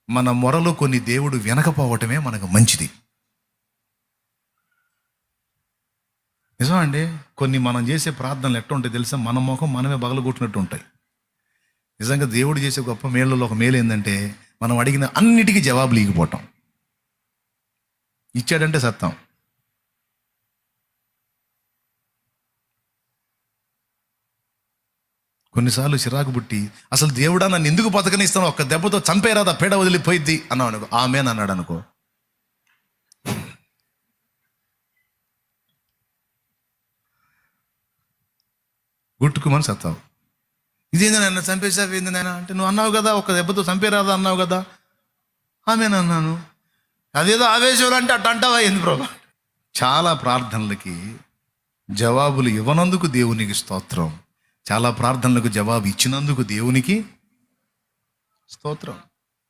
మన మొరలు కొన్ని దేవుడు వినకపోవటమే మనకు మంచిది. నిజమండి. కొన్ని మనం చేసే ప్రార్థనలు ఎట్లా ఉంటాయి తెలుసా? మన ముఖం మనమే బగలగొట్టినట్టు ఉంటాయి. నిజంగా దేవుడు చేసే గొప్ప మేళ్ళలో ఒక మేలు ఏంటంటే, మనం అడిగిన అన్నిటికీ జవాబులు ఇగిపోవటం. ఇచ్చాడంటే సత్యం. కొన్నిసార్లు చిరాకు పుట్టి, అసలు దేవుడా నన్ను ఎందుకు బతకనిస్తాను, ఒక్క దెబ్బతో చంపేరాదా, పేడ వదిలిపోయిద్ది అన్నావు అనుకో, ఆమేన్ అన్నాడు అనుకో, గుట్టుకుమని సత్తావు. ఇదేంది నన్ను చంపేసావు, ఏంది నాయన అంటే, నువ్వు అన్నావు కదా ఒక్క దెబ్బతో చంపేరాదా అన్నావు కదా, ఆమేన్ అన్నాను. అదేదో ఆవేశంలో అంటే అట్ట అంటావా ఏంది ప్రభా? చాలా ప్రార్థనలకి జవాబులు ఇవ్వనందుకు దేవునికి స్తోత్రం, చాలా ప్రార్థనలకు జవాబు ఇచ్చినందుకు దేవునికి స్తోత్రం.